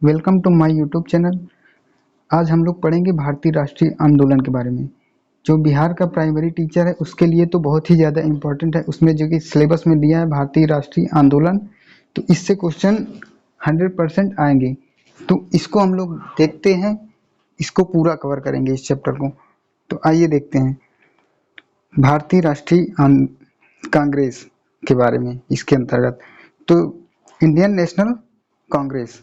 Welcome to my YouTube channel. आज हम लोग पढ़ेंगे भारतीय राष्ट्रीय आंदोलन के बारे में। जो बिहार का प्राइमरी टीचर है उसके लिए तो बहुत ही ज़्यादा इम्पोर्टेंट है। उसमें जो कि सिलेबस में दिया है भारतीय राष्ट्रीय आंदोलन, तो इससे क्वेश्चन 100% आएंगे। तो इसको हम लोग देखते हैं, इसको पूरा कवर करेंगे इस चैप्टर को। तो आइए देखते हैं भारतीय राष्ट्रीय कांग्रेस के बारे में। इसके अंतर्गत तो इंडियन नेशनल कांग्रेस,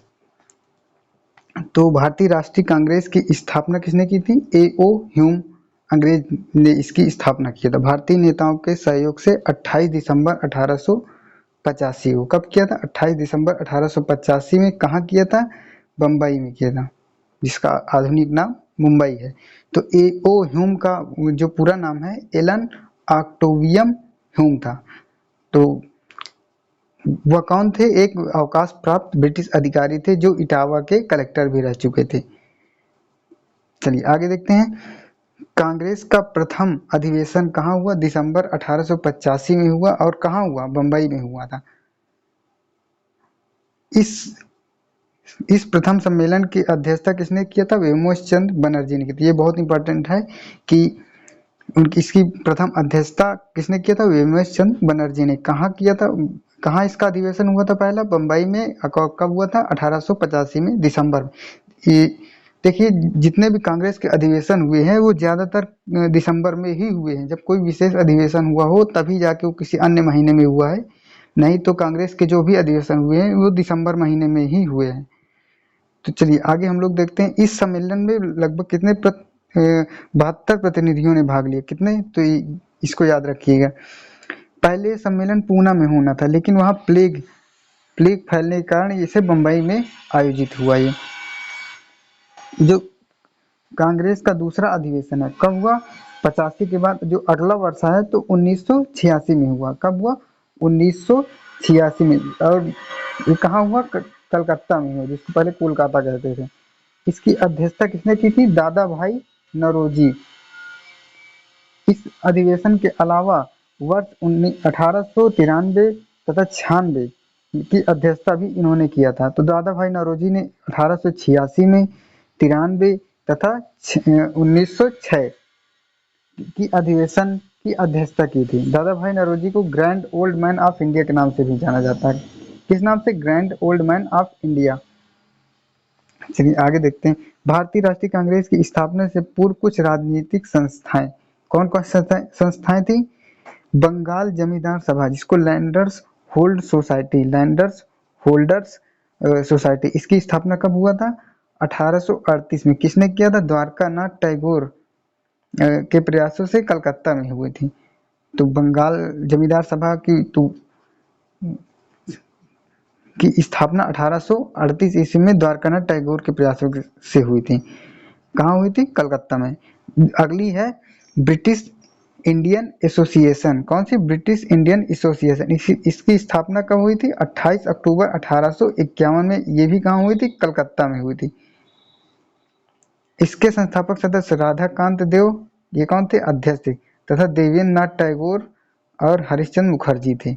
तो भारतीय राष्ट्रीय कांग्रेस की स्थापना किसने की थी? A.O. ह्यूम अंग्रेज ने इसकी स्थापना किया था। भारतीय नेताओं के सहयोग से 28 दिसंबर 1885 को कब किया था? 28 दिसंबर 1885 में। कहाँ किया था? बम्बई में किया था, जिसका आधुनिक नाम मुंबई है। तो A.O. ह्यूम का जो पूरा नाम है एलन ऑक्टेवियम ह्यूम था। तो वह कौन थे? एक अवकाश प्राप्त ब्रिटिश अधिकारी थे जो इटावा के कलेक्टर भी रह चुके थे। चलिए आगे देखते हैं। कांग्रेस का प्रथम अधिवेशन कहाँ हुआ? दिसंबर 1885 में हुआ। और कहाँ हुआ? बम्बई में हुआ था। इस प्रथम सम्मेलन की अध्यक्षता किसने किया था? व्योमकेश चंद्र बनर्जी ने की थी। ये बहुत इंपॉर्टेंट है कि इसकी प्रथम अध्यक्षता किसने किया था? व्योमकेश चंद्र बनर्जी ने। कहाँ किया था? कहाँ इसका अधिवेशन हुआ था? पहला बम्बई में। कब हुआ था? 1885 में, दिसंबर में। ये देखिए, जितने भी कांग्रेस के अधिवेशन हुए हैं वो ज्यादातर दिसंबर में ही हुए हैं। जब कोई विशेष अधिवेशन हुआ हो तभी जाके वो किसी अन्य महीने में हुआ है, नहीं तो कांग्रेस के जो भी अधिवेशन हुए हैं वो दिसंबर महीने में ही हुए हैं। तो चलिए आगे हम लोग देखते हैं। इस सम्मेलन में लगभग कितने 72 प्रतिनिधियों ने भाग लिया। कितने? तो इसको याद रखिएगा। पहले सम्मेलन पूना में होना था, लेकिन वहाँ प्लेग फैलने के कारण इसे बम्बई में आयोजित हुआ। ये जो कांग्रेस का दूसरा अधिवेशन है कब हुआ? 85 के बाद जो अगला वर्ष है तो 1986 में हुआ। कब हुआ? 1986 में। और ये कहाँ हुआ? कलकत्ता में हुआ, जिसको पहले कोलकाता कहते थे। इसकी अध्यक्षता किसने की थी? दादा भाई नौरोजी। इस अधिवेशन के अलावा वर्ष 1893 तथा 96 की अध्यक्षता भी इन्होंने किया था। तो दादा भाई नौरोजी ने 1886 में, 93 तथा 1906 की अधिवेशन की अध्यक्षता की थी। दादा भाई नौरोजी को grand old man of India के नाम से भी जाना जाता है। किस नाम से? Grand old man of India. चलिए आगे देखते हैं। भारतीय राष्ट्रीय कांग्रेस की स्थापना से पूर्व कुछ राजनीतिक संस्थाएं, कौन कौन संस्थाएं थी? बंगाल जमींदार सभा, जिसको लैंडर्स होल्डर्स सोसाइटी, इसकी स्थापना कब हुआ था? 1838 में। किसने किया था? द्वारका नाथ टैगोर के प्रयासों से कलकत्ता में हुई थी। तो बंगाल जमींदार सभा की स्थापना 1838 ईस्वी में द्वारकानाथ टैगोर के प्रयासों से हुई थी। कहाँ हुई थी? कलकत्ता में। अगली है ब्रिटिश इंडियन एसोसिएशन। कौन सी? British Indian association. इसकी स्थापना कब हुई थी? 28 अक्टूबर 1851 में। ये भी कहाँ हुई थी? कलकत्ता में हुई थी। इसके संस्थापक सदस्य राधाकांत देव, ये कौन थे? अध्यक्ष थे। तथा देवेंद्र नाथ टैगोर और हरिश्चंद्र मुखर्जी थे।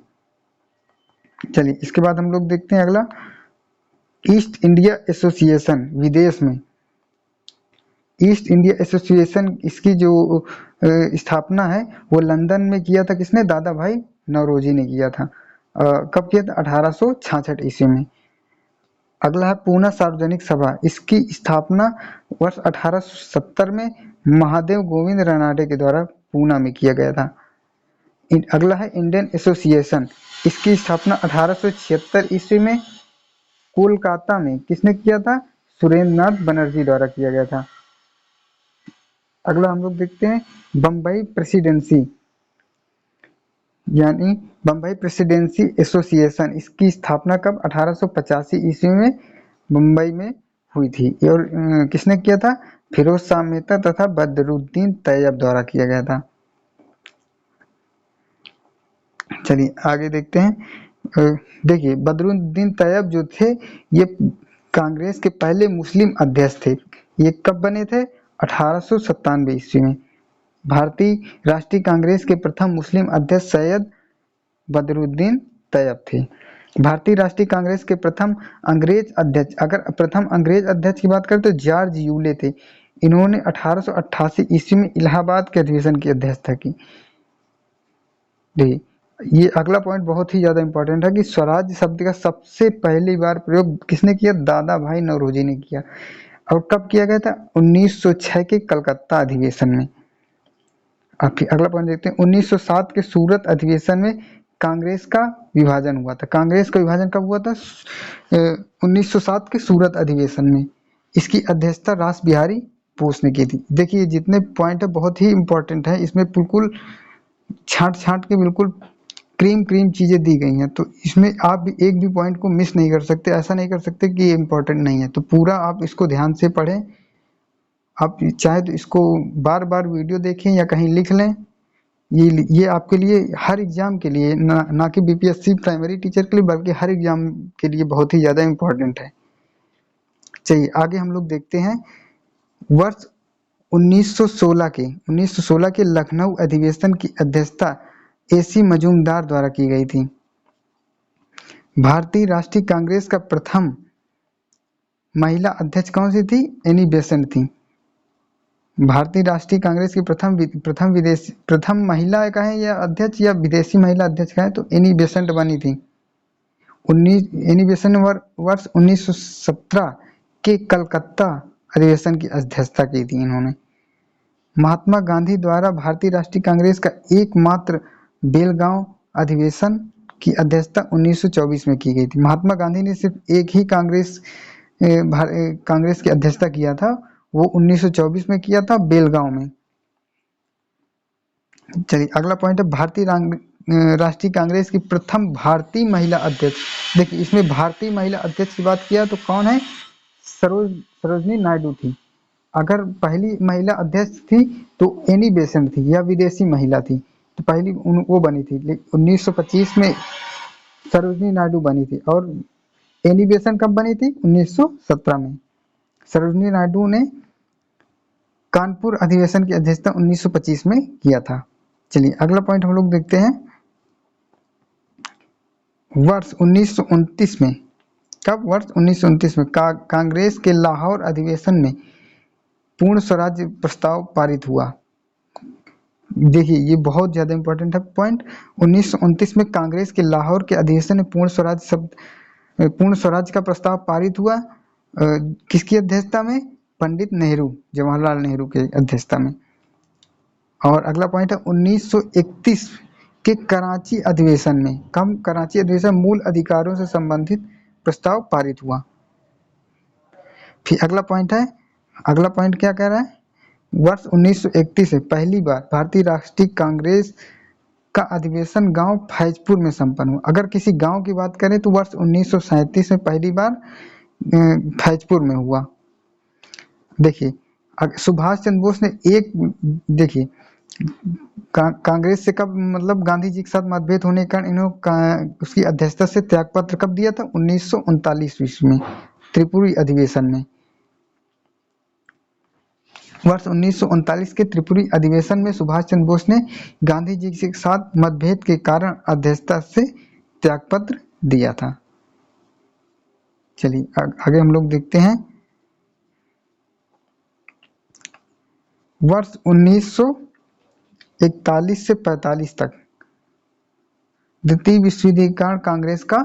चलिए इसके बाद हम लोग देखते हैं अगला, ईस्ट इंडिया एसोसिएशन, विदेश में। ईस्ट इंडिया एसोसिएशन, इसकी जो स्थापना है वो लंदन में किया था। किसने? दादा भाई नौरोजी ने किया था। कब किया था? 1866 ईस्वी में। अगला है पूना सार्वजनिक सभा। इसकी स्थापना वर्ष 1870 में महादेव गोविंद रानडे के द्वारा पूना में किया गया था। अगला है इंडियन एसोसिएशन। इसकी स्थापना 1876 ईस्वी में कोलकाता में किसने किया था? सुरेंद्र नाथ बनर्जी द्वारा किया गया था। अगला हम लोग देखते हैं बम्बई प्रेसिडेंसी, यानी बम्बई प्रेसिडेंसी एसोसिएशन। इसकी स्थापना कब? 1885 ईस्वी में मुंबई में हुई थी। और किसने किया था? फिरोज शाह मेहता तथा बदरुद्दीन तैयब द्वारा किया गया था। चलिए आगे देखते हैं। देखिए बदरुद्दीन तैयब जो थे ये कांग्रेस के पहले मुस्लिम अध्यक्ष थे। ये कब बने थे? 1897 ईस्वी में। भारतीय राष्ट्रीय कांग्रेस के प्रथम मुस्लिम अध्यक्ष सैयद बदरुद्दीन तैयब थे। भारतीय राष्ट्रीय कांग्रेस के प्रथम अंग्रेज अध्यक्ष, अगर प्रथम अंग्रेज अध्यक्ष की बात करें तो जॉर्ज यूले थे। इन्होंने 1888 ईस्वी में इलाहाबाद के अधिवेशन की अध्यक्षता की। देखिए, ये अगला पॉइंट बहुत ही ज्यादा इंपॉर्टेंट है कि स्वराज शब्द का सबसे पहली बार प्रयोग किसने किया? दादा भाई नौरोजी ने किया। और कब किया गया था? 1906 के कलकत्ता अधिवेशन में। अब फिर अगला पॉइंट देखते हैं, 1907 के सूरत अधिवेशन में कांग्रेस का विभाजन हुआ था। कांग्रेस का विभाजन कब हुआ था? 1907 के सूरत अधिवेशन में। इसकी अध्यक्षता रास बिहारी बोस ने की थी। देखिए, जितने पॉइंट है बहुत ही इंपॉर्टेंट है, इसमें बिल्कुल छांट छांट के बिल्कुल क्रीम क्रीम चीजें दी गई हैं, तो इसमें आप भी एक भी पॉइंट को मिस नहीं कर सकते। ऐसा नहीं कर सकते कि ये इंपॉर्टेंट नहीं है, तो पूरा आप इसको ध्यान से पढ़ें। आप चाहे तो इसको बार बार वीडियो देखें या कहीं लिख लें। ये आपके लिए हर एग्जाम के लिए, ना कि बीपीएससी प्राइमरी टीचर के लिए, बल्कि हर एग्जाम के लिए बहुत ही ज्यादा इंपॉर्टेंट है। चलिए आगे हम लोग देखते हैं। वर्ष 1916 के लखनऊ अधिवेशन की अध्यक्षता एसी मजूमदार द्वारा की गई थी। भारतीय राष्ट्रीय कांग्रेस का प्रथम महिला अध्यक्ष कौन सी थी? एनी बेसेंट थी। भारतीय राष्ट्रीय कांग्रेस की प्रथम महिला कहें या अध्यक्ष, या विदेशी महिला अध्यक्ष कहें, तो एनी बेसेंट बनी थी। एनी बेसेंट वर्ष 1917 के कलकत्ता अधिवेशन की अध्यक्षता की थी इन्होंने। महात्मा गांधी द्वारा भारतीय राष्ट्रीय कांग्रेस का एकमात्र बेलगांव अधिवेशन की अध्यक्षता 1924 में की गई थी। महात्मा गांधी ने सिर्फ एक ही कांग्रेस की अध्यक्षता किया था, वो 1924 में किया था, बेलगांव में। चलिए अगला पॉइंट है, भारतीय राष्ट्रीय कांग्रेस की प्रथम भारतीय महिला अध्यक्ष। देखिए, इसमें भारतीय महिला अध्यक्ष की बात किया तो कौन है? सरोजनी नायडू थी। अगर पहली महिला अध्यक्ष थी तो एनी बेसेंट थी, या विदेशी महिला थी, तो पहली वो बनी थी। 1925 में सरोजनी नायडू बनी थी, और एनी बेसेंट कब बनी थी? 1917 में। सरोजनी नायडू ने कानपुर अधिवेशन की अध्यक्षता 1925 में किया था। चलिए अगला पॉइंट हम लोग देखते हैं। वर्ष 1929 में, कब? वर्ष 1929 में कांग्रेस के लाहौर अधिवेशन में पूर्ण स्वराज्य प्रस्ताव पारित हुआ। देखिए, ये बहुत ज्यादा इंपॉर्टेंट है पॉइंट। 1929 में कांग्रेस के लाहौर के अधिवेशन में पूर्ण स्वराज का प्रस्ताव पारित हुआ। किसकी अध्यक्षता में? पंडित नेहरू, जवाहरलाल नेहरू के अध्यक्षता में। और अगला पॉइंट है, 1931 के कराची अधिवेशन में, कम कराची अधिवेशन मूल अधिकारों से संबंधित प्रस्ताव पारित हुआ। फिर अगला पॉइंट क्या कह रहा है? वर्ष 1931 से पहली बार भारतीय राष्ट्रीय कांग्रेस का अधिवेशन गांव फैजपुर में संपन्न हुआ। अगर किसी गांव की बात करें तो वर्ष 1937 में पहली बार फैजपुर में हुआ। देखिए, सुभाष चंद्र बोस ने देखिए, कांग्रेस से कब, मतलब गांधी जी के साथ मतभेद होने के कारण इन्होंने उसकी अध्यक्षता से त्यागपत्र कब दिया था? 1939 ईस्वी में, त्रिपुरी अधिवेशन में। वर्ष 1939 के त्रिपुरी अधिवेशन में सुभाष चंद्र बोस ने गांधी जी के साथ मतभेद के कारण अध्यक्षता से त्यागपत्र दिया था। चलिए आगे हम लोग देखते हैं। वर्ष 1941 से 45 तक द्वितीय विश्व युद्ध के कारण कांग्रेस का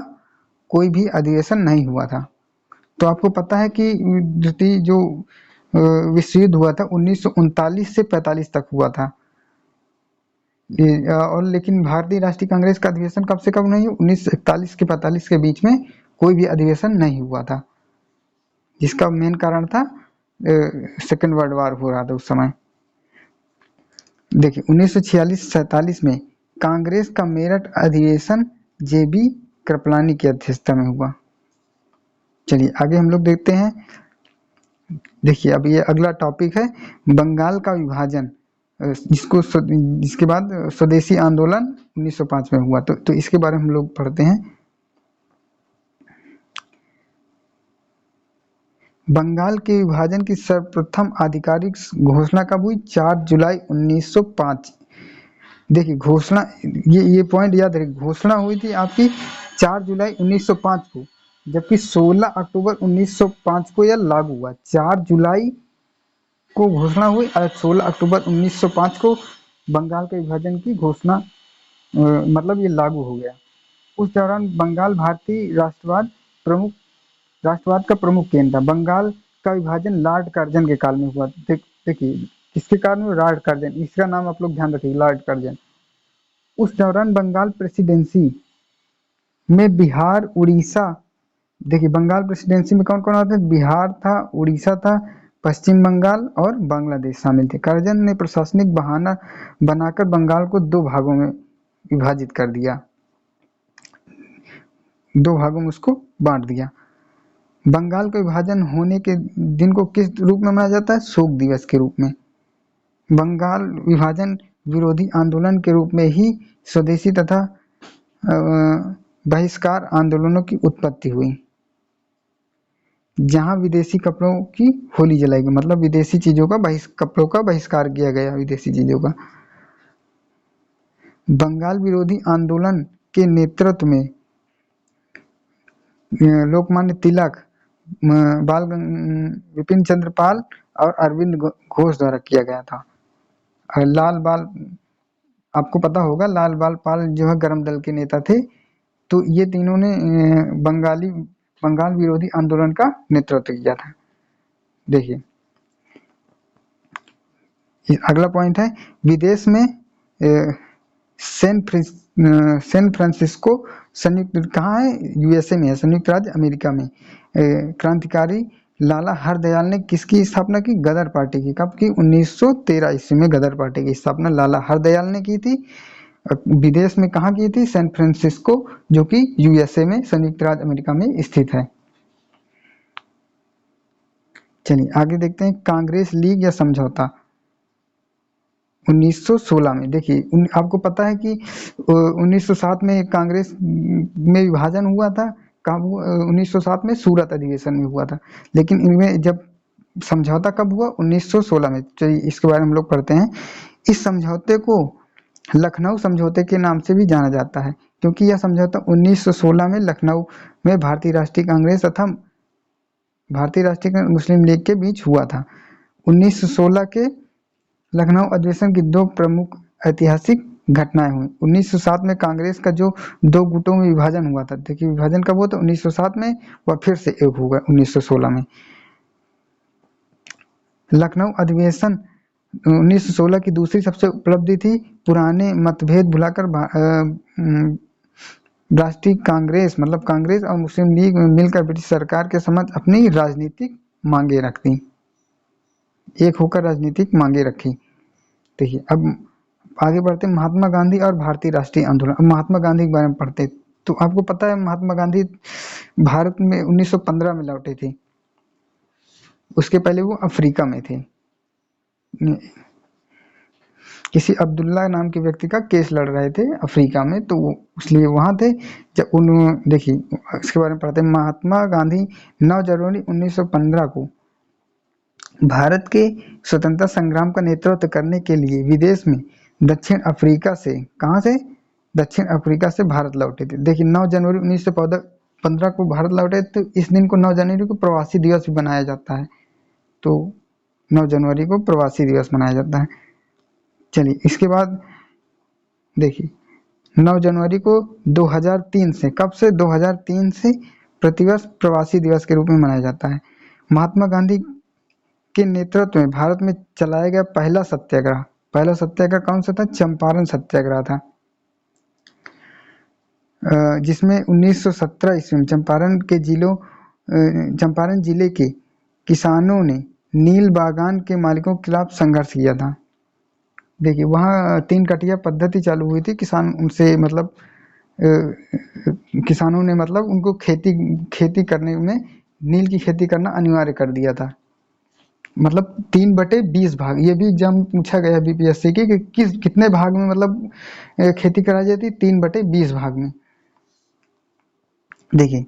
कोई भी अधिवेशन नहीं हुआ था। तो आपको पता है कि द्वितीय जो विश्व युद्ध हुआ था 1939 से 45 तक हुआ था। और लेकिन भारतीय राष्ट्रीय कांग्रेस का अधिवेशन कब से कब नहीं हुआ? 1941 के 45 के बीच में कोई भी अधिवेशन नहीं हुआ था, जिसका मेन कारण था सेकेंड वर्ल्ड वॉर हो रहा था उस समय। देखिए, 1946-47 में कांग्रेस का मेरठ अधिवेशन जेबी कृपलानी की अध्यक्षता में हुआ। चलिए आगे हम लोग देखते हैं। देखिए, अब ये अगला टॉपिक है बंगाल का विभाजन, जिसके बाद स्वदेशी आंदोलन 1905 में हुआ। तो इसके बारे में हम लोग पढ़ते हैं। बंगाल के विभाजन की सर्वप्रथम आधिकारिक घोषणा कब हुई? 4 जुलाई 1905। देखिए, घोषणा, ये पॉइंट याद रखिए, घोषणा हुई थी आपकी 4 जुलाई 1905 को, जबकि 16 अक्टूबर 1905 को यह लागू हुआ। 4 जुलाई को घोषणा हुई और 16 अक्टूबर 1905 को बंगाल के विभाजन की घोषणा मतलब ये लागू हो गया। उस दौरान बंगाल भारतीय राष्ट्रवाद का प्रमुख केंद्र था। बंगाल का विभाजन लॉर्ड कर्जन के काल में हुआ। देखिए किसके काल में? Lord Curzon. इसका नाम आप लोग ध्यान रखिए, लॉर्ड कर्जन। उस दौरान बंगाल प्रेसिडेंसी में बिहार, उड़ीसा, देखिए बंगाल प्रेसिडेंसी में कौन कौन आते हैं? बिहार था, उड़ीसा था, पश्चिम बंगाल और बांग्लादेश शामिल थे। कर्जन ने प्रशासनिक बहाना बनाकर बंगाल को 2 भागों में विभाजित कर दिया, 2 भागों में उसको बांट दिया। बंगाल का विभाजन होने के दिन को किस रूप में मनाया जाता है? शोक दिवस के रूप में। बंगाल विभाजन विरोधी आंदोलन के रूप में ही स्वदेशी तथा बहिष्कार आंदोलनों की उत्पत्ति हुई, जहां विदेशी कपड़ों की होली जलाई गई, मतलब विदेशी चीजों का कपड़ों का बहिष्कार किया गया, विदेशी चीजों का। बंगाल विरोधी आंदोलन के नेतृत्व में लोकमान्य तिलक, बाल विपिन चंद्र पाल और अरविंद घोष द्वारा किया गया था। लाल बाल, आपको पता होगा लाल बाल पाल जो है गरम दल के नेता थे। तो ये तीनों ने बंगाल विरोधी आंदोलन का नेतृत्व किया था। देखिए अगला पॉइंट है, विदेश में सैन फ्रांसिस्को संयुक्त, कहाँ है? यूएसए में है, संयुक्त राज्य अमेरिका में। क्रांतिकारी लाला हरदयाल ने किसकी स्थापना की? गदर पार्टी की। कब की? 1913 ईस्वी में गदर पार्टी की स्थापना लाला हरदयाल ने की थी। विदेश में कहाँ की थी? सैन फ्रांसिस्को, जो कि यूएसए में, संयुक्त राज्य अमेरिका में स्थित है। चलिए आगे देखते हैं, कांग्रेस लीग या समझौता 1916 में। देखिए आपको पता है कि 1907 में कांग्रेस में विभाजन हुआ था। कब? 1907 में सूरत अधिवेशन में हुआ था। लेकिन इनमें जब समझौता कब हुआ? 1916 में। चलिए इसके बारे में हम लोग पढ़ते हैं। इस समझौते को लखनऊ समझौते के नाम से भी जाना जाता है, क्योंकि यह समझौता 1916 में लखनऊ में भारतीय राष्ट्रीय कांग्रेस तथा भारतीय राष्ट्रीय मुस्लिम लीग के बीच हुआ था। 1916 के लखनऊ अधिवेशन की 2 प्रमुख ऐतिहासिक घटनाएं हुई। 1907 में कांग्रेस का जो 2 गुटों में विभाजन हुआ था। देखिए विभाजन कब हुआ था? 1907 में, वह फिर से एक हुआ 1916 में। लखनऊ अधिवेशन 1916 की दूसरी सबसे उपलब्धि थी। पुराने मतभेद भुलाकर राष्ट्रीय कांग्रेस, मतलब कांग्रेस और मुस्लिम लीग में मिलकर ब्रिटिश सरकार के समक्ष अपनी राजनीतिक मांगे रखती, एक होकर राजनीतिक मांगे रखी। देखिए अब आगे बढ़ते हैं, महात्मा गांधी और भारतीय राष्ट्रीय आंदोलन। अब महात्मा गांधी के बारे में पढ़ते हैं। तो आपको पता है महात्मा गांधी भारत में 1915 में लौटे थे। उसके पहले वो अफ्रीका में थे, किसी अब्दुल्ला नाम के व्यक्ति का केस लड़ रहे थे अफ्रीका में, तो वो इसलिए वहाँ थे। जब देखिए इसके बारे में पढ़ते हैं। महात्मा गांधी 9 जनवरी 1915 को भारत के स्वतंत्रता संग्राम का नेतृत्व करने के लिए विदेश में दक्षिण अफ्रीका से, कहाँ से? दक्षिण अफ्रीका से भारत लौटे थे। देखिए 9 जनवरी 1915 को भारत लौटे, तो इस दिन को 9 जनवरी को प्रवासी दिवस भी मनाया जाता है। तो 9 जनवरी को प्रवासी दिवस मनाया जाता है। चलिए इसके बाद देखिए 9 जनवरी को 2003 से, कब से? 2003 से प्रतिवर्ष प्रवासी दिवस के रूप में मनाया जाता है। महात्मा गांधी के नेतृत्व में भारत में चलाया गया पहला सत्याग्रह कौन सा था? चंपारण सत्याग्रह था, जिसमें 1917 ईस्वी में चंपारण जिले के किसानों ने नील बागान के मालिकों के खिलाफ संघर्ष किया था। देखिए वहाँ 3 कटिया पद्धति चालू हुई थी। किसान उनसे मतलब किसानों ने मतलब उनको खेती करने में, नील की खेती करना अनिवार्य कर दिया था। मतलब 3/20 भाग, ये भी एग्जाम पूछा गया बीपीएससी के कि कितने भाग में मतलब खेती कराई जाती? 3/20 भाग में। देखिए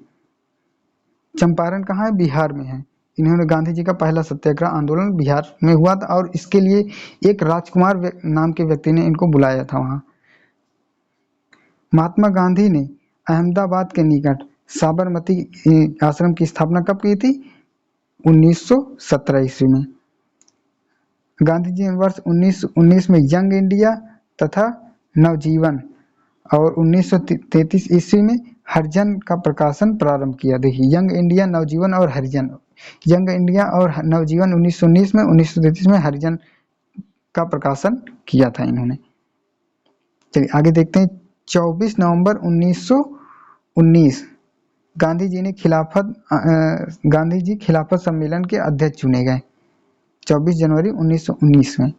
चंपारण कहाँ है? बिहार में है। इन्होंने गांधी जी का पहला सत्याग्रह आंदोलन बिहार में हुआ था, और इसके लिए एक राजकुमार नाम के व्यक्ति ने इनको बुलाया था वहाँ। महात्मा गांधी ने अहमदाबाद के निकट साबरमती आश्रम की स्थापना कब की थी? 1917 ईस्वी में। गांधी जी ने वर्ष 1919 में यंग इंडिया तथा नवजीवन और 1933 ईस्वी में हरिजन का प्रकाशन प्रारंभ किया। देखिए, यंग इंडिया, नवजीवन और हरिजन। यंग इंडिया और नवजीवन 1919 में, 1933 में हरिजन का प्रकाशन किया था इन्होंने। चलिए आगे देखते हैं। 24 नवंबर 1919 गांधी जी खिलाफत सम्मेलन के अध्यक्ष चुने गए। 24 जनवरी 1919 में।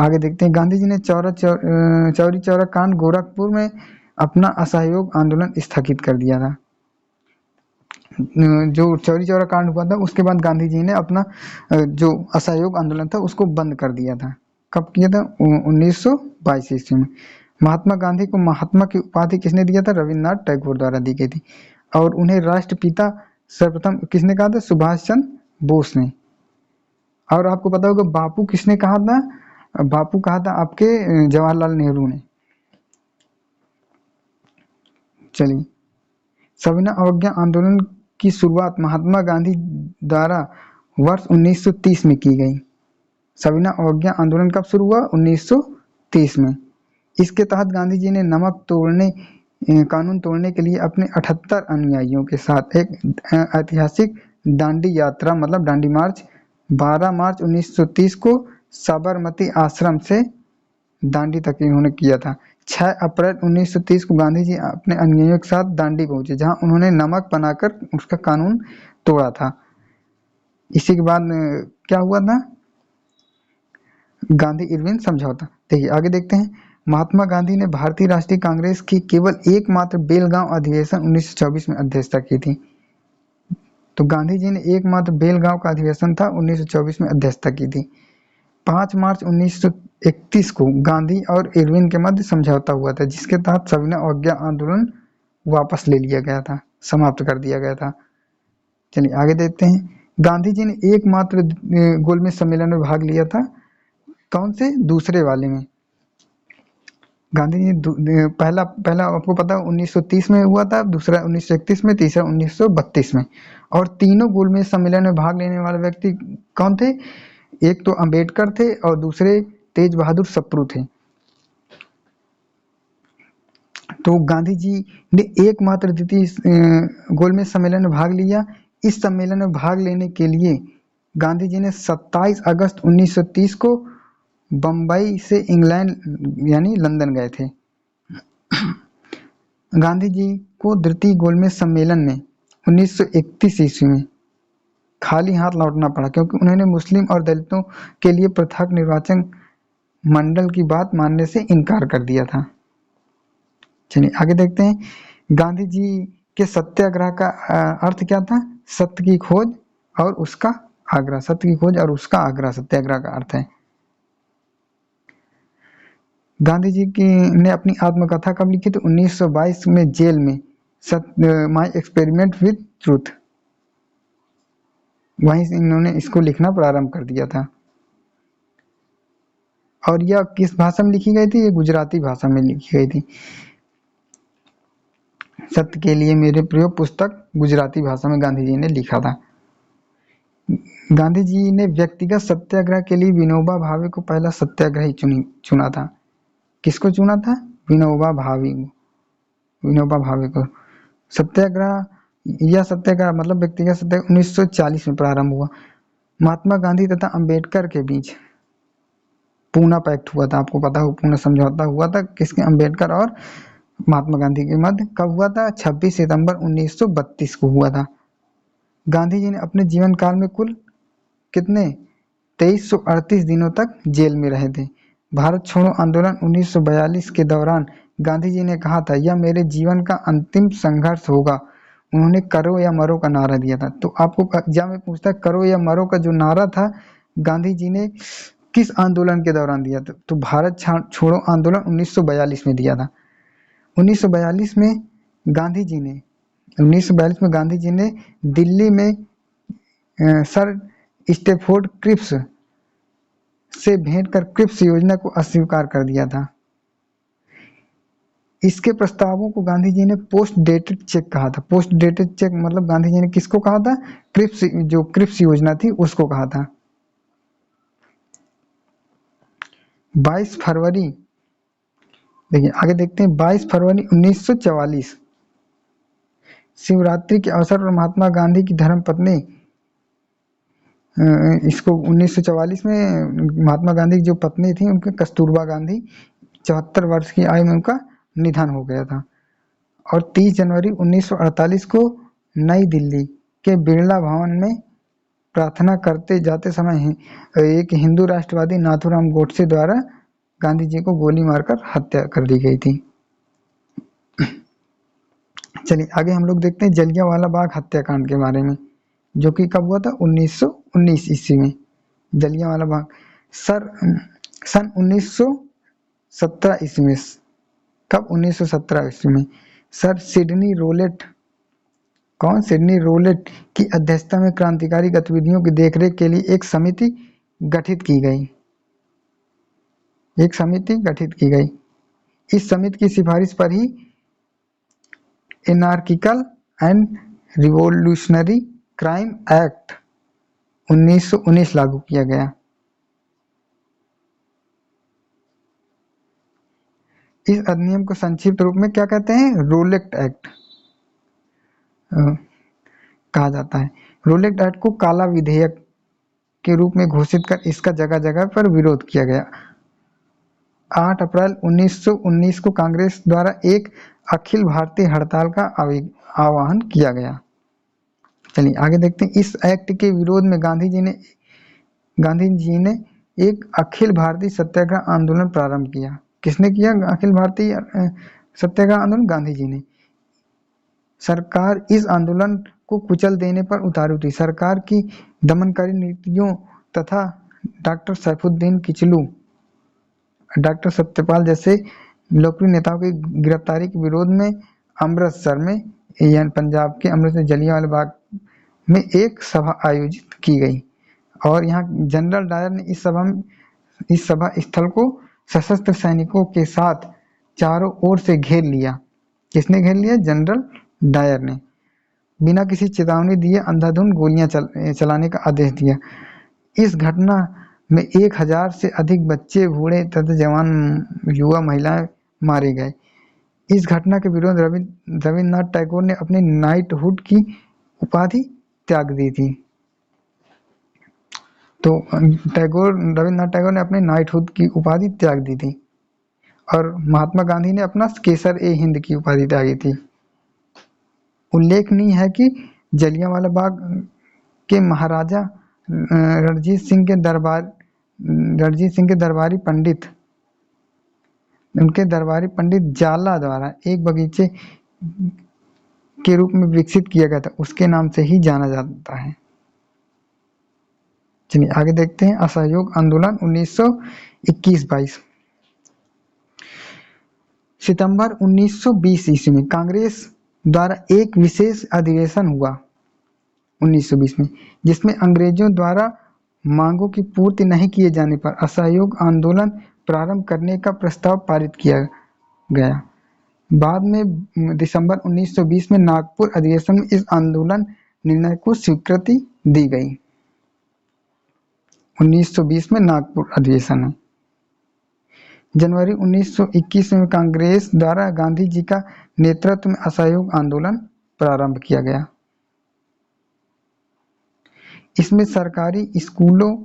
आगे देखते हैं। गांधी जी ने चौरी चौरा कांड गोरखपुर में अपना असहयोग आंदोलन स्थगित कर दिया था। जो चौरी चौरा कांड हुआ था उसके बाद गांधी जी ने अपना जो असहयोग आंदोलन था उसको बंद कर दिया था। कब किया था? 1922 ईस्वी में। महात्मा गांधी को महात्मा की उपाधि किसने दिया था? रविन्द्रनाथ टैगोर द्वारा दी गई थी। और उन्हें राष्ट्रपिता सर्वप्रथम किसने कहा था? सुभाष चंद्र बोस ने। और आपको पता होगा बापू किसने कहा था? बापू कहा था आपके जवाहरलाल नेहरू ने। चलिए, सविनय अवज्ञा आंदोलन की शुरुआत महात्मा गांधी द्वारा वर्ष 1930 में की गई। सविनय अवज्ञा आंदोलन कब शुरू हुआ? 1930 में। इसके तहत गांधी जी ने कानून तोड़ने के लिए अपने 78 अनुयायियों के साथ एक ऐतिहासिक दांडी यात्रा मतलब दांडी मार्च 12 मार्च 1930 को साबरमती आश्रम से दांडी तक इन्होंने किया था। 6 अप्रैल 1930 को गांधी जी अपने अनुयायियों के साथ दांडी पहुंचे, जहां उन्होंने नमक बनाकर उसका कानून तोड़ा था। इसी के बाद क्या हुआ था? गांधी इरविन समझौता। देखिए आगे देखते हैं। महात्मा गांधी ने भारतीय राष्ट्रीय कांग्रेस की केवल एकमात्र बेलगांव अधिवेशन 1924 में अध्यक्षता की थी। तो गांधी जी ने एकमात्र बेलगांव का अधिवेशन था 1924 में अध्यक्षता की थी। 5 मार्च 1931 को गांधी और इरविन के मध्य समझौता हुआ था, जिसके तहत सविनय अवज्ञा आंदोलन वापस ले लिया गया था, समाप्त कर दिया गया था। चलिए आगे देखते हैं। गांधी जी ने एकमात्र गोलमेज सम्मेलन में भाग लिया था। कौन से? दूसरे वाले में। गांधी जी पहला आपको पता है 1930 में हुआ था, दूसरा 1931 में, तीसरा 1932 में। और तीनों गोलमेज सम्मेलन में भाग लेने वाले व्यक्ति कौन थे? एक तो अंबेडकर थे और दूसरे तेज बहादुर सप्रू थे। तो गांधी जी ने एकमात्र द्वितीय गोलमेज सम्मेलन में भाग लिया। इस सम्मेलन में भाग लेने के लिए गांधी जी ने 27 अगस्त 1930 को बम्बई से इंग्लैंड यानी लंदन गए थे। गांधी जी को द्वितीय गोलमेज सम्मेलन में 1931 ईस्वी में खाली हाथ लौटना पड़ा, क्योंकि उन्होंने मुस्लिम और दलितों के लिए पृथक निर्वाचन मंडल की बात मानने से इनकार कर दिया था। चलिए आगे देखते हैं। गांधी जी के सत्याग्रह का अर्थ क्या था? सत्य की खोज और उसका आग्रह। सत्य की खोज और उसका आग्रह सत्याग्रह का अर्थ है। गांधी जी ने अपनी आत्मकथा कब लिखी थी? 1922 में जेल में, माय एक्सपेरिमेंट विद ट्रूथ। वहीं से इन्होंने इसको लिखना प्रारंभ कर दिया था। और यह किस भाषा में लिखी गई थी? ये गुजराती भाषा में लिखी गई थी। सत्य के लिए मेरे प्रयोग पुस्तक गुजराती भाषा में गांधी जी ने लिखा था। गांधी जी ने व्यक्तिगत सत्याग्रह के लिए विनोबा भावे को पहला सत्याग्रही चुना था। किसको चुना था? विनोबा भावे को। यह सत्याग्रह मतलब व्यक्तिगत सत्याग्रह 1940 में प्रारंभ हुआ। महात्मा गांधी तथा अंबेडकर के बीच पूना पैक्ट हुआ था। आपको पता हो, पूना समझौता हुआ था किसके? अंबेडकर और महात्मा गांधी के मध्य। कब हुआ था? 26 सितंबर 1932 को हुआ था। गांधी जी ने अपने जीवन काल में कुल कितने 2338 दिनों तक जेल में रहे थे। भारत छोड़ो आंदोलन 1942 के दौरान गांधी जी ने कहा था, यह मेरे जीवन का अंतिम संघर्ष होगा। उन्होंने करो या मरो का नारा दिया था। तो आपको एग्जाम में पूछता है करो या मरो का जो नारा था गांधी जी ने किस आंदोलन के दौरान दिया था? तो भारत छोड़ो आंदोलन 1942 में दिया था। 1942 में गांधी जी ने दिल्ली में सर स्टैफोर्ड क्रिप्स से भेंट कर क्रिप्स योजना को अस्वीकार कर दिया था। इसके प्रस्तावों को गांधी जी ने पोस्ट डेटेड चेक कहा था। पोस्ट डेटेड चेक मतलब गांधी जी ने किसको कहा था? क्रिप्स, जो क्रिप्स योजना थी उसको कहा था। 22 फरवरी, देखिए आगे देखते हैं, 22 फरवरी 1944 शिवरात्रि के अवसर पर महात्मा गांधी की धर्मपत्नी, इसको 1944 में महात्मा गांधी की जो पत्नी थी उनके कस्तूरबा गांधी 74 वर्ष की आयु में उनका निधन हो गया था। और 30 जनवरी 1948 को नई दिल्ली के बिरला भवन में प्रार्थना करते जाते समय एक हिंदू राष्ट्रवादी नाथूराम गोडसे द्वारा गांधी जी को गोली मारकर हत्या कर दी गई थी। चलिए आगे हम लोग देखते हैं जलियांवाला बाग हत्याकांड के बारे में, जो कि कब हुआ था? 1919 ईस्वी में। जलियांवाला बाग सन 1917 ईस्वी में। कब? 1917 ईस्वी में। सर सिडनी रोलेट, कौन? सिडनी रोलेट की अध्यक्षता में क्रांतिकारी गतिविधियों की देखरेख के लिए एक समिति गठित की गई। एक समिति गठित की गई। इस समिति की सिफारिश पर ही anarchical and revolutionary crime act 1919 लागू किया गया। इस अधिनियम को संक्षिप्त रूप में क्या कहते हैं? रोलेट एक्ट कहा जाता है। रोलेट एक्ट को काला विधेयक के रूप में घोषित कर इसका जगह जगह पर विरोध किया गया। 8 अप्रैल 1919 को कांग्रेस द्वारा एक अखिल भारतीय हड़ताल का आह्वान किया गया। चलिए आगे देखते हैं। इस एक्ट के विरोध में गांधी जी ने एक अखिल भारतीय सत्याग्रह आंदोलन प्रारंभ किया। किसने किया अखिल भारतीय सत्याग्रह आंदोलन? गांधी जी ने। सरकार इस आंदोलन को कुचल देने पर उतारू थी। सरकार की दमनकारी नीतियों तथा डॉक्टर सैफुद्दीन किचलू, डॉक्टर सत्यपाल जैसे लोकप्रिय नेताओं की गिरफ्तारी के विरोध में अमृतसर में, यानी पंजाब के अमृतसर जलियांवाला बाग में एक सभा आयोजित की गई। और यहाँ जनरल डायर ने इस सभा स्थल को सशस्त्र सैनिकों के साथ चारों ओर से घेर लिया। किसने घेर लिया? जनरल डायर ने। बिना किसी चेतावनी दिए अंधाधुंध गोलियां चलाने का आदेश दिया। इस घटना में 1000 से अधिक बच्चे, बूढ़े तथा जवान, युवा, महिलाएं मारे गए। इस घटना के विरोध रविन्द्रनाथ टैगोर ने अपनी नाइटहुड की उपाधि त्याग दी थी। तो रविन्द्रनाथ टैगोर ने अपने नाइटहुड की उपाधि त्याग दी थी और महात्मा गांधी ने अपना केसर-ए-हिंद की उपाधि त्यागी थी। उल्लेखनीय है कि जलियांवाला बाग के महाराजा रणजीत सिंह के दरबारी पंडित, उनके दरबारी पंडित जाला द्वारा एक बगीचे के रूप में विकसित किया गया था, उसके नाम से ही जाना जाता है। चलिए आगे देखते हैं। असहयोग आंदोलन 1921-22। सितंबर 1920 ईस्वी में कांग्रेस द्वारा एक विशेष अधिवेशन हुआ 1920 में, जिसमें अंग्रेजों द्वारा मांगों की पूर्ति नहीं किए जाने पर असहयोग आंदोलन प्रारंभ करने का प्रस्ताव पारित किया गया। बाद में दिसंबर 1920 में नागपुर अधिवेशन में इस आंदोलन निर्णय को स्वीकृति दी गई। 1920 में नागपुर अधिवेशन है। जनवरी 1921 में कांग्रेस द्वारा गांधी जी का नेतृत्व में असहयोग आंदोलन प्रारंभ किया गया। इसमें सरकारी स्कूलों,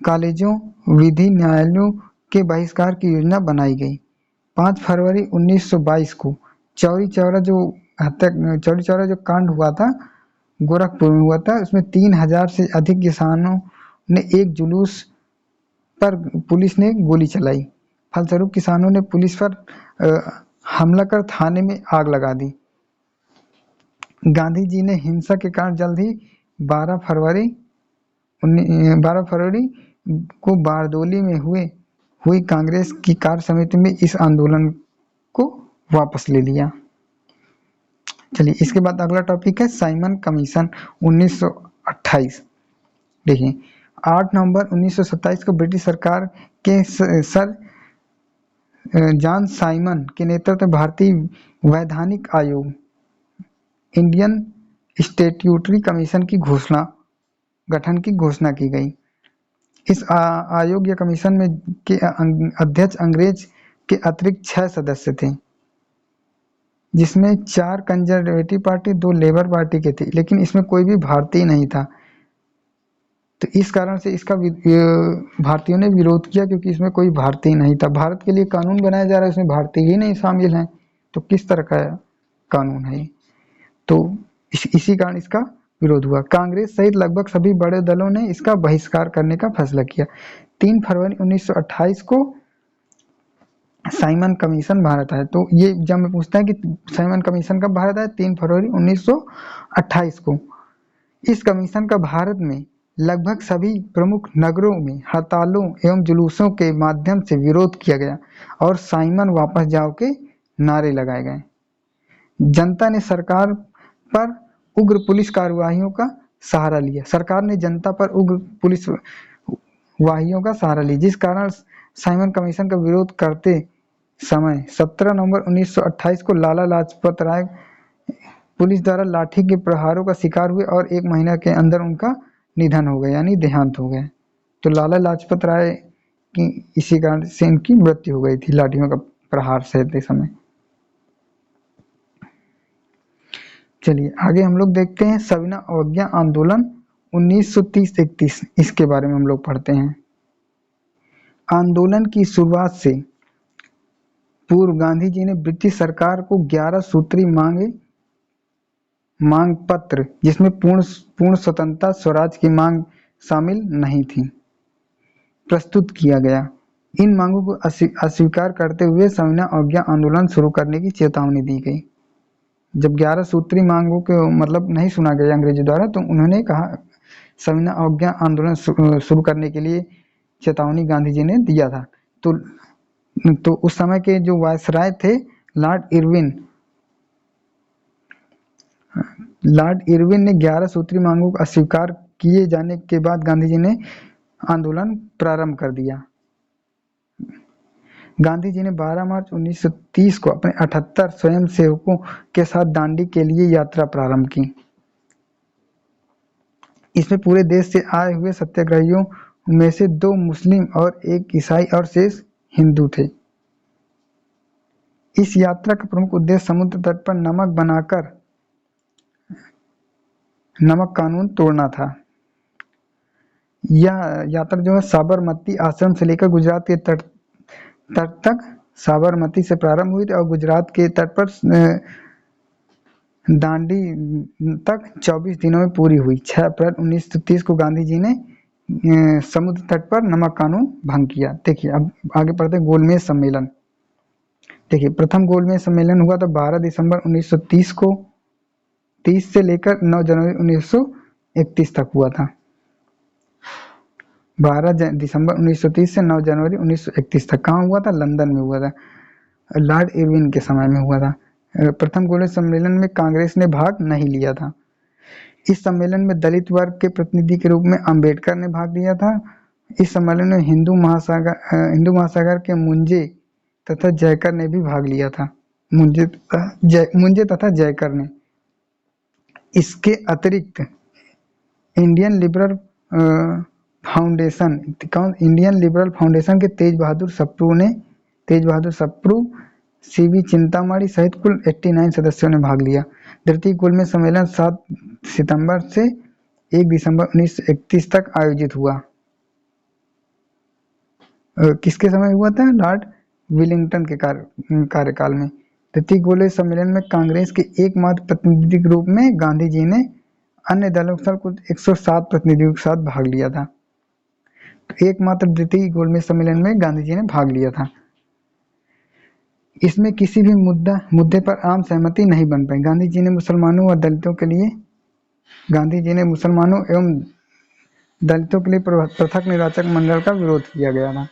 कॉलेजों, विधि न्यायालयों के बहिष्कार की योजना बनाई गई। 5 फरवरी 1922 को चौरी चौरा जो कांड हुआ था, गोरखपुर में हुआ था, उसमें 3000 से अधिक किसानों ने एक जुलूस पर पुलिस ने गोली चलाई। फलस्वरूप किसानों ने पुलिस पर हमला कर थाने में आग लगा दी। गांधी जी ने हिंसा के कारण जल्द ही 12 फरवरी को बारदोली में हुई कांग्रेस की कार्य समिति में इस आंदोलन को वापस ले लिया। चलिए इसके बाद अगला टॉपिक है साइमन कमीशन 1928। देखिए 8 नवंबर 1927 को ब्रिटिश सरकार के सर जॉन साइमन के नेतृत्व में भारतीय वैधानिक आयोग इंडियन स्टैट्यूटरी कमीशन की गठन की घोषणा की गई। इस आयोग या कमीशन में के अध्यक्ष अंग्रेज के अतिरिक्त 6 सदस्य थे, जिसमें 4 कंजर्वेटिव पार्टी 2 लेबर पार्टी के थे, लेकिन इसमें कोई भी भारतीय नहीं था। तो इस कारण से इसका भारतीयों ने विरोध किया, क्योंकि इसमें कोई भारतीय नहीं था। भारत के लिए कानून बनाया जा रहा है, उसमें भारतीय ही नहीं शामिल हैं, तो किस तरह का कानून है? तो इसी कारण इसका विरोध हुआ। कांग्रेस सहित लगभग सभी बड़े दलों ने इसका बहिष्कार करने का फैसला किया। 3 फरवरी 1928 को साइमन कमीशन भारत आया। तो ये जब मैं पूछता है कि साइमन कमीशन कब भारत आया, 3 फरवरी 1928 को। इस कमीशन का भारत में लगभग सभी प्रमुख नगरों में हड़तालों एवं जुलूसों के माध्यम से विरोध किया गया और साइमन वापस जाओ के नारे लगाए गए। जनता ने सरकार पर उग्र पुलिस कार्रवाइयों का सहारा लिया। सरकार ने जनता पर उग्र पुलिस वाहियों का सहारा लिया, जिस कारण साइमन कमीशन का विरोध करते समय 17 नवंबर 1928 को लाला लाजपत राय पुलिस द्वारा लाठी के प्रहारों का शिकार हुए और 1 महीना के अंदर उनका निधन हो गया, यानी देहांत हो गया। तो लाला लाजपत राय की इसी कारण से इनकी मृत्यु हो गई थी, लाठियों का प्रहार सहते समय। चलिए आगे हम लोग देखते हैं सविनय अवज्ञा आंदोलन 1930-31, इसके बारे में हम लोग पढ़ते हैं। आंदोलन की शुरुआत से पूर्व गांधी जी ने ब्रिटिश सरकार को 11 सूत्री मांग पत्र, जिसमें पूर्ण स्वतंत्रता स्वराज की मांग शामिल नहीं थी, प्रस्तुत किया गया। इन मांगों को अस्वीकार करते हुए सविनय अवज्ञा आंदोलन शुरू करने की चेतावनी दी गई। जब 11 सूत्री मांगों के मतलब नहीं सुना गया अंग्रेजों द्वारा, तो उन्होंने कहा सविनय अवज्ञा आंदोलन शुरू करने के लिए चेतावनी गांधी जी ने दिया था। तो उस समय के जो वायसराय थे लॉर्ड इरविन ने 11 सूत्री मांगों को अस्वीकार किए जाने के बाद गांधी जी ने आंदोलन प्रारंभ कर दिया। गांधी जी ने 12 मार्च 1930 को अपने 78 स्वयंसेवकों के साथ दांडी के लिए यात्रा प्रारंभ की। इसमें पूरे देश से आए हुए सत्याग्रहियों में से 2 मुस्लिम और 1 ईसाई और शेष हिंदू थे। इस यात्रा का प्रमुख उद्देश्य समुद्र तट पर नमक बनाकर नमक कानून तोड़ना था। यह यात्रा जो है साबरमती आश्रम से लेकर गुजरात के तट तक साबरमती से प्रारंभ हुई थी और गुजरात के तट पर दांडी तक 24 दिनों में पूरी हुई। 6 अप्रैल 1930 को गांधी जी ने समुद्र तट पर नमक कानून भंग किया। देखिए अब आगे पढ़ते हैं गोलमेज सम्मेलन। देखिए प्रथम गोलमेज सम्मेलन हुआ था 12 दिसंबर 1930 को, 30 से लेकर 9 जनवरी 1931 तक हुआ था। 12 दिसंबर 1930 से 9 जनवरी 1931 तक। कहाँ हुआ था? लंदन में हुआ था, लॉर्ड इरविन के समय में हुआ था। प्रथम गोलमेज सम्मेलन में कांग्रेस ने भाग नहीं लिया था। इस सम्मेलन में दलित वर्ग के प्रतिनिधि के रूप में अंबेडकर ने भाग लिया था। इस सम्मेलन में हिंदू महासागर के मुंजे तथा जयकर ने भी भाग लिया था। मुंजे तथा जयकर ने। इसके अतिरिक्त इंडियन लिबरल फाउंडेशन के तेज बहादुर सप्रू, सीवी चिंतामणि सहित कुल 89 सदस्यों ने भाग लिया। द्वितीय गोलमेज सम्मेलन 7 सितंबर से 1 दिसंबर 1931 तक आयोजित हुआ। किसके समय हुआ था? लॉर्ड विलिंगटन के कार्यकाल में। द्वितीय गोलमेज सम्मेलन में कांग्रेस के एकमात्र प्रतिनिधि के रूप में गांधी जी ने अन्य दलों के साथ कुल 107 प्रतिनिधियों के साथ भाग लिया था। तो एकमात्र द्वितीय गोलमेज सम्मेलन में गांधी जी ने भाग लिया था। इसमें किसी भी मुद्दे पर आम सहमति नहीं बन पाई। गांधी जी ने मुसलमानों एवं दलितों के लिए पृथक निर्वाचक मंडल का विरोध किया गया था।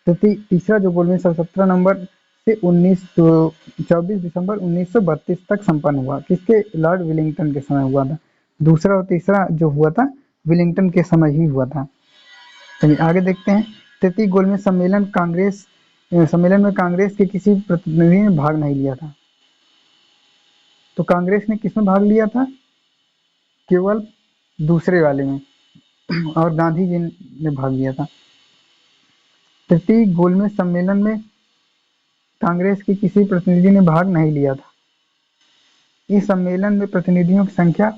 तीसरा जो गोलमेज 17 नवंबर से 24 दिसंबर 1932 तक संपन्न हुआ। किसके? लॉर्ड विलिंगटन के समय हुआ था। दूसरा और तीसरा जो हुआ था विलिंगटन के समय ही हुआ था। चलिए आगे देखते हैं। तृतीय गोलमेज सम्मेलन कांग्रेस सम्मेलन में कांग्रेस के किसी प्रतिनिधि ने भाग नहीं लिया था। तो कांग्रेस ने किसमें भाग लिया था? केवल दूसरे वाले में, और गांधी जी ने भाग लिया था। तृतीय गोलमेज सम्मेलन में कांग्रेस के किसी प्रतिनिधि ने भाग नहीं लिया था। इस सम्मेलन में प्रतिनिधियों की संख्या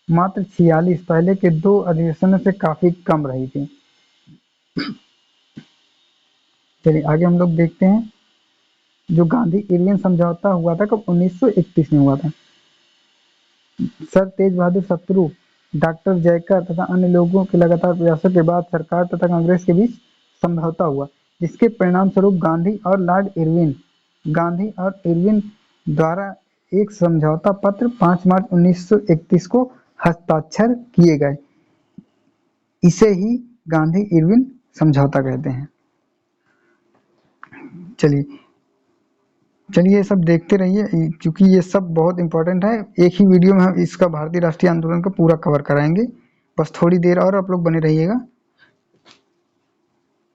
मात्र 46 पहले के 2 अधिवेशनों से काफी कम रही थी। चलिए आगे हम लोग देखते हैं। जो गांधी इरविन समझौता हुआ था कब? 1931 में हुआ था। सर तेज बहादुर शत्रु, डॉक्टर जयकर तथा अन्य लोगों के लगातार प्रयासों के बाद सरकार तथा कांग्रेस के बीच समझौता हुआ, जिसके परिणाम स्वरूप गांधी और इरविन द्वारा एक समझौता पत्र 5 मार्च 1931 को हस्ताक्षर किए गए। इसे ही गांधी इरविन समझौता कहते हैं। चलिए ये सब देखते रहिए, क्योंकि ये सब बहुत इंपॉर्टेंट है। एक ही वीडियो में हम इसका भारतीय राष्ट्रीय आंदोलन का पूरा कवर कराएंगे। बस थोड़ी देर और आप लोग बने रहिएगा।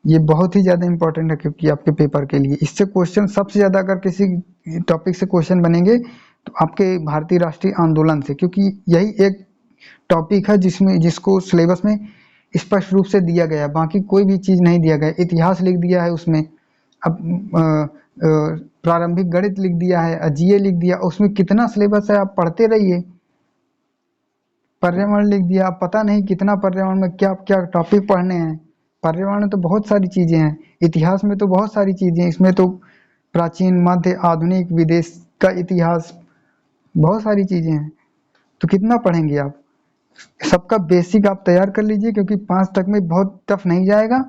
ये बहुत ही ज़्यादा इंपॉर्टेंट है, क्योंकि आपके पेपर के लिए इससे क्वेश्चन सबसे ज़्यादा अगर किसी टॉपिक से क्वेश्चन बनेंगे तो आपके भारतीय राष्ट्रीय आंदोलन से, क्योंकि यही एक टॉपिक है जिसको सिलेबस में स्पष्ट रूप से दिया गया है। बाकी कोई भी चीज़ नहीं दिया गया। इतिहास लिख दिया है उसमें, अब प्रारंभिक गणित लिख दिया है, अजीए लिख दिया, उसमें कितना सिलेबस है, आप पढ़ते रहिए। पर्यावरण लिख दिया, अब पता नहीं कितना पर्यावरण में क्या क्या टॉपिक पढ़ने हैं। पर्यावरण में तो बहुत सारी चीजें हैं, इतिहास में तो बहुत सारी चीजें हैं, इसमें तो प्राचीन, मध्य, आधुनिक, विदेश का इतिहास, बहुत सारी चीजें हैं। तो कितना पढ़ेंगे आप? सबका बेसिक आप तैयार कर लीजिए, क्योंकि 5 तक में बहुत टफ नहीं जाएगा,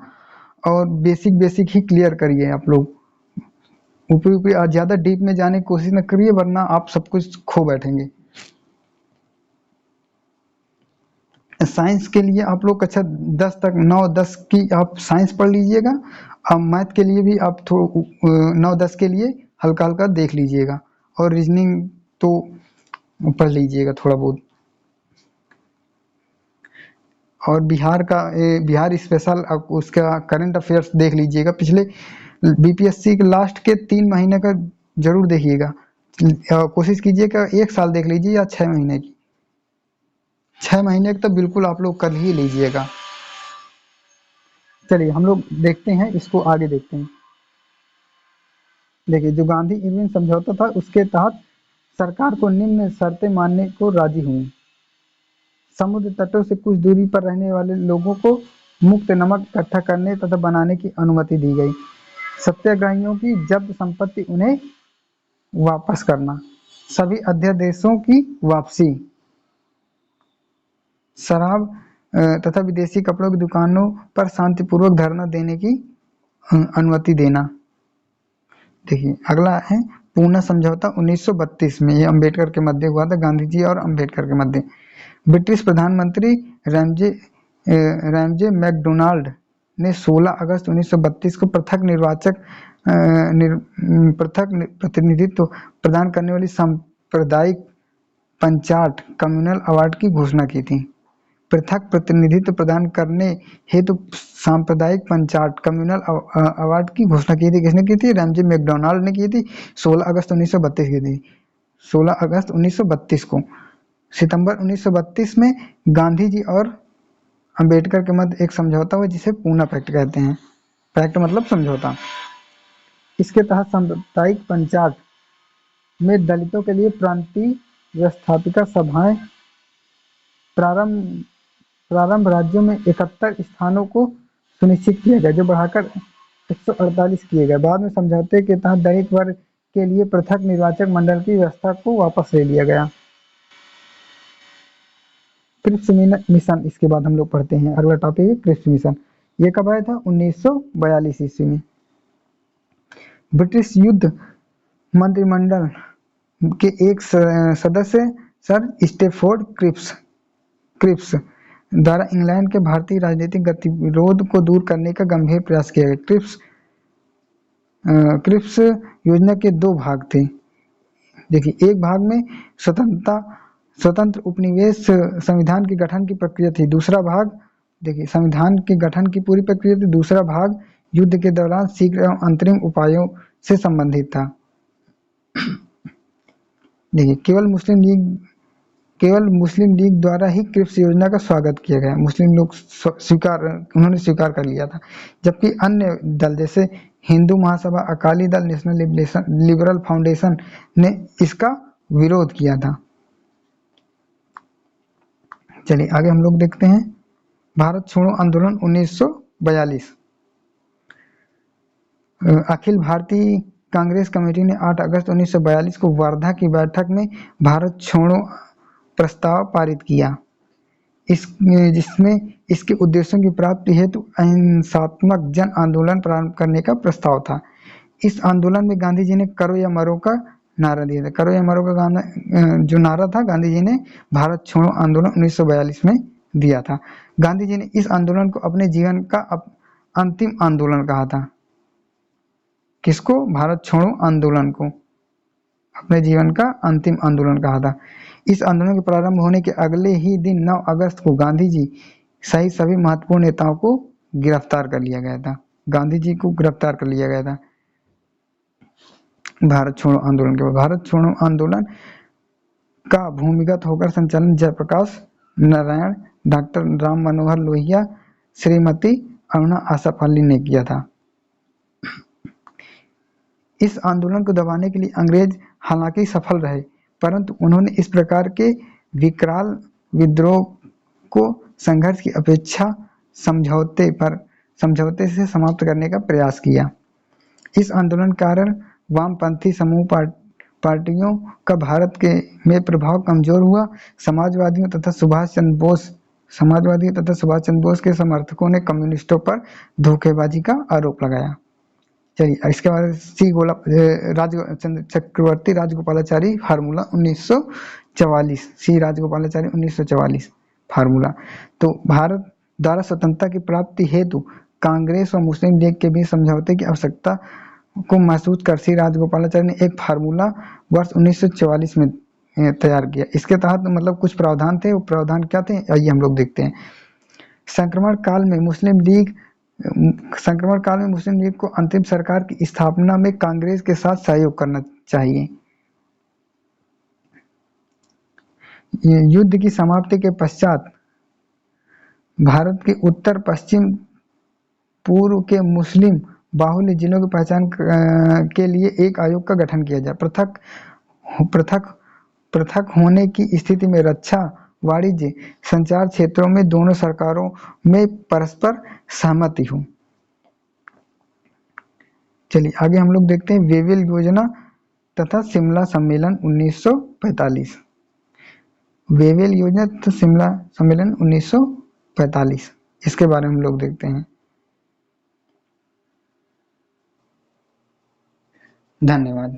और बेसिक ही क्लियर करिए आप लोग। ऊपरी ज़्यादा डीप में जाने की कोशिश न करिए, वरना आप सब कुछ खो बैठेंगे। साइंस के लिए आप लोग कक्षा 10 तक 9-10 की आप साइंस पढ़ लीजिएगा। अब मैथ के लिए भी आप 9-10 के लिए हल्का हल्का देख लीजिएगा, और रीजनिंग तो पढ़ लीजिएगा थोड़ा बहुत। और बिहार स्पेशल उसका करंट अफेयर्स देख लीजिएगा। पिछले बीपीएससी के लास्ट के 3 महीने का जरूर देखिएगा। कोशिश कीजिएगा 1 साल देख लीजिए, या 6 महीने की। 6 महीने की तो बिल्कुल आप लोग कर ही लीजिएगा। चलिए हम लोग देखते हैं, इसको आगे देखते हैं। देखिए, जो गांधी इरविन समझौता था उसके तहत सरकार को निम्न शर्तें मानने को राजी हुई। समुद्र तटों से कुछ दूरी पर रहने वाले लोगों को मुक्त नमक इकट्ठा करने तथा बनाने की अनुमति दी गई। सत्याग्रहियों की जब्त संपत्ति उन्हें वापस करना, सभी अध्यादेशों की वापसी, शराब तथा विदेशी कपड़ों की दुकानों पर शांतिपूर्वक धरना देने की अनुमति देना। देखिए अगला है पूना समझौता 1932 में। ये अंबेडकर के मध्य हुआ था, गांधी जी और अंबेडकर के मध्य। ब्रिटिश प्रधानमंत्री रैमजे मैकडोनाल्ड ने 16 अगस्त 1932 को पृथक प्रतिनिधित्व प्रदान करने वाली सांप्रदायिक पंचाट कम्युनल अवार्ड की घोषणा की थी। पृथक प्रतिनिधित्व प्रदान करने हेतु सांप्रदायिक पंचाट कम्युनल अवार्ड की घोषणा की थी। किसने की थी? रैमजे मैकडोनाल्ड ने की थी। 16 अगस्त 1932 की थी। 16 अगस्त 1932 को। सितंबर 1932 में गांधी जी और अंबेडकर के मध्य एक समझौता हुआ, जिसे पूना पैक्ट कहते हैं। पैक्ट मतलब समझौता। इसके तहत सांप्रदायिक पंचाट में दलितों के लिए प्रांतीय व्यवस्थापिका सभाएं प्रारंभ राज्यों में 71 स्थानों को सुनिश्चित किया गया, जो बढ़ाकर 148 किए गए। बाद में समझौते के तहत दलित वर्ग के लिए पृथक निर्वाचक मंडल की व्यवस्था को वापस ले लिया गया। क्रिप्स मिशन, इसके बाद हम लोग पढ़ते हैं। अगला टॉपिक है क्रिप्स मिशन। ये कब आया था? 1942 ईस्वी में। ब्रिटिश युद्ध मंत्रिमंडल के एक सदस्य सर स्टेफोर्ड क्रिप्स द्वारा इंग्लैंड के भारतीय राजनीतिक गतिरोध को दूर करने का गंभीर प्रयास किया गया। क्रिप्स योजना के 2 भाग थे। देखिए, एक भाग में स्वतंत्र उपनिवेश संविधान के गठन की प्रक्रिया थी। दूसरा भाग, देखिए, संविधान के गठन की पूरी प्रक्रिया थी। दूसरा भाग युद्ध के दौरान शीघ्र एवं अंतरिम उपायों से संबंधित था। देखिए, केवल मुस्लिम लीग द्वारा ही क्रिप्स योजना का स्वागत किया गया। मुस्लिम लोग उन्होंने स्वीकार कर लिया था, जबकि अन्य दल जैसे Hindu Mahasabha, Akali Dal, national liberal foundation ने इसका विरोध किया था। चलिए आगे हम लोग देखते हैं भारत छोड़ो आंदोलन 1942। अखिल भारतीय कांग्रेस कमेटी ने 8 अगस्त 1942 को वर्धा की बैठक में भारत छोड़ो प्रस्ताव पारित किया, जिसमें इसके उद्देश्यों की प्राप्ति हेतु अहिंसात्मक जन आंदोलन प्रारंभ करने का प्रस्ताव था। इस आंदोलन में गांधी जी ने करो या मरो का नारा दिया था। करो या मरो का जो नारा था, गांधी जी ने भारत छोड़ो आंदोलन 1942 में दिया था। गांधी जी ने इस आंदोलन को अपने जीवन का अंतिम आंदोलन कहा था। किसको? भारत छोड़ो आंदोलन को अपने जीवन का अंतिम आंदोलन कहा था। इस आंदोलन के प्रारंभ होने के अगले ही दिन 9 अगस्त को गांधी जी सहित सभी महत्वपूर्ण नेताओं को गिरफ्तार कर लिया गया था। गांधी जी को गिरफ्तार कर लिया गया था भारत छोड़ो आंदोलन के बाद। भारत छोड़ो आंदोलन का भूमिगत होकर संचालन जयप्रकाश नारायण, डॉक्टर राम मनोहर लोहिया, श्रीमती अरुणा आसफ अली ने किया था। इस आंदोलन को दबाने के लिए अंग्रेज हालांकि सफल रहे, परंतु उन्होंने इस प्रकार के विकराल विद्रोह को संघर्ष की अपेक्षा समझौते से समाप्त करने का प्रयास किया। इस आंदोलन के कारण वामपंथी समूह पार्टियों का भारत में प्रभाव कमजोर हुआ। समाजवादियों तथा सुभाष चंद्र बोस के समर्थकों ने कम्युनिस्टों पर धोखेबाजी का आरोप लगाया। चलिए इसके बाद चक्रवर्ती राजगोपालाचारी फार्मूला 1944। सी राजगोपालाचारी 1944 फार्मूला। तो भारत द्वारा स्वतंत्रता की प्राप्ति हेतु कांग्रेस और मुस्लिम लीग के बीच समझौते की आवश्यकता को महसूस कर सी राजगोपालाचारी ने एक फार्मूला वर्ष 1944 में तैयार किया। इसके तहत मतलब कुछ प्रावधान थे। वो प्रावधान क्या थे, आइए हम लोग देखते हैं। संक्रमण काल में मुस्लिम लीग को अंतिम सरकार की स्थापना में कांग्रेस के साथ सहयोग करना चाहिए। युद्ध की समाप्ति के पश्चात भारत के उत्तर, पश्चिम, पूर्व के मुस्लिम बाहुल्य जिलों की पहचान के लिए एक आयोग का गठन किया जाए। पृथक होने की स्थिति में रक्षा, वाणिज्य, संचार क्षेत्रों में दोनों सरकारों में परस्पर सहमति हो। चलिए आगे हम लोग देखते हैं वेवेल योजना तथा शिमला सम्मेलन 1945। वेवेल योजना तथा शिमला सम्मेलन 1945, इसके बारे में हम लोग देखते हैं। धन्यवाद।